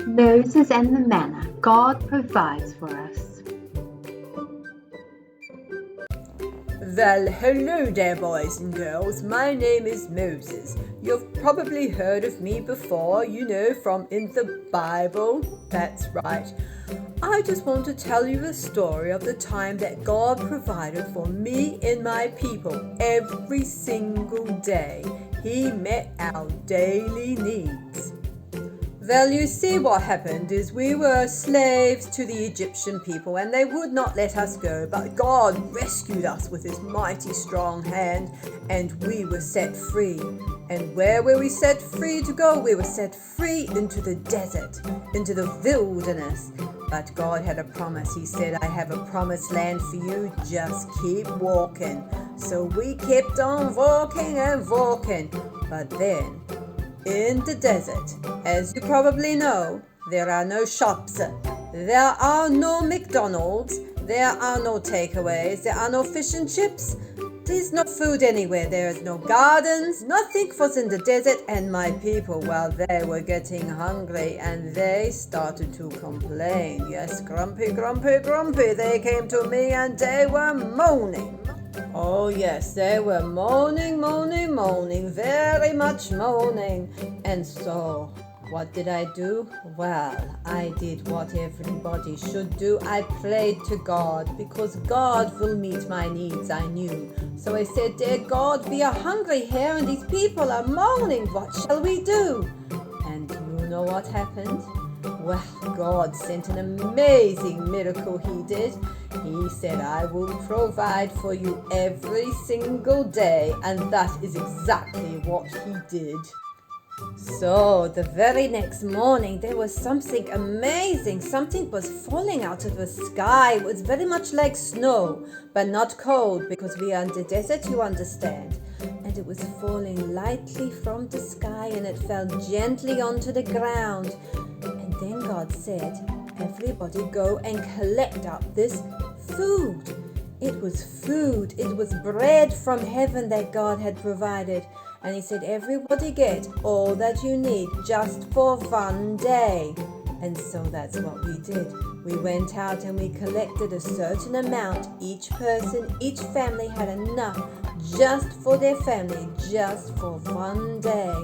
Moses and the manna God provides for us. Well, hello there, boys and girls. My name is Moses. You've probably heard of me before, from in the Bible. That's right. I just want to tell you the story of the time that God provided for me and my people every single day. He met our daily needs. Well, you see, what happened is we were slaves to the Egyptian people and they would not let us go, but God rescued us with his mighty strong hand and we were set free. And where were we set free to go? We were set free into the desert, into the wilderness. But God had a promise. He said, I have a promised land for you. Just keep walking. So we kept on walking and walking. But then, in the desert, as you probably know, there are no shops. There are no McDonald's. There are no takeaways. There are no fish and chips. There's no food anywhere. There is no gardens. Nothing was in the desert. And my people, well, they were getting hungry and they started to complain. Yes, grumpy, grumpy, grumpy. They came to me and they were moaning. Oh yes, they were moaning, moaning, moaning, very much moaning. And so, what did I do? Well, I did what everybody should do. I prayed to God because God will meet my needs, I knew. So I said, dear God, we are hungry here and these people are moaning. What shall we do? And you know what happened? Well, God sent an amazing miracle, he did. He said, I will provide for you every single day. And that is exactly what he did. So the very next morning, there was something amazing. Something was falling out of the sky. It was very much like snow, but not cold because we are in the desert, you understand. And it was falling lightly from the sky and it fell gently onto the ground. And then God said, everybody go and collect up this food. It was food. It was bread from heaven that God had provided. And he said, everybody get all that you need just for one day. And so that's what we did. We went out and we collected a certain amount. Each person, each family had enough just for their family, just for one day.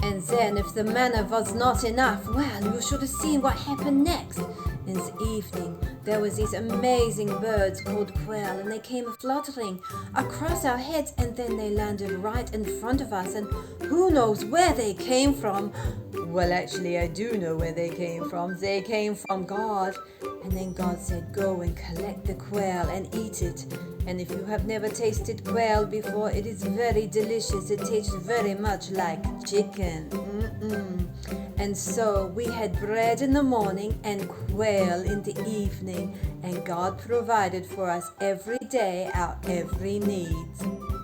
And then if the manna was not enough, well, you should have seen what happened next. In the evening, there was these amazing birds called quail, and they came fluttering across our heads, and then they landed right in front of us, and who knows where they came from. Well, actually, I do know where they came from. They came from God. And then God said, go and collect the quail and eat it. And if you have never tasted quail before, it is very delicious. It tastes very much like chicken. And so we had bread in the morning and quail in the evening. And God provided for us every day our every need.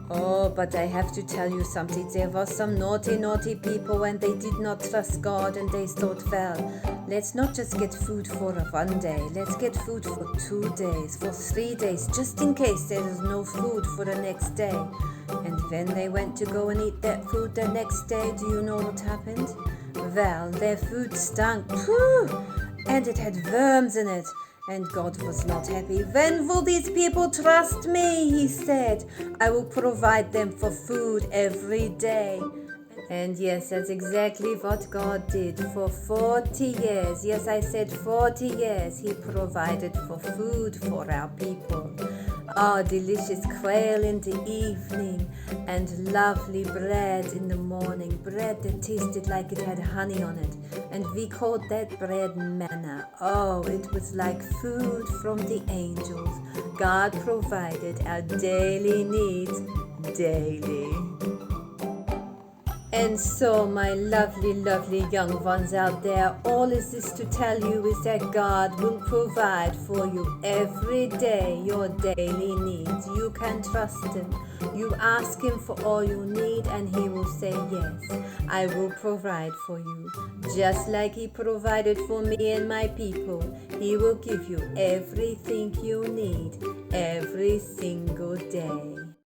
Oh, but I have to tell you something. There were some naughty, naughty people and they did not trust God and they thought, well, let's not just get food for one day. Let's get food for 2 days, for 3 days, just in case there is no food for the next day. And then they went to go and eat that food the next day. Do you know what happened? Well, their food stunk. And it had worms in it. And God was not happy. When will these people trust me? He said. I will provide them for food every day. And yes, that's exactly what God did. For 40 years, yes, I said 40 years, he provided for food for our people. Oh, delicious quail in the evening and lovely bread in the morning. Bread that tasted like it had honey on it. And we called that bread manna. Oh, it was like food from the angels. God provided our daily needs daily. And so, my lovely, lovely young ones out there, all is this to tell you is that God will provide for you every day your daily needs. You can trust Him. You ask Him for all you need and He will say, yes, I will provide for you. Just like He provided for me and my people, He will give you everything you need every single day.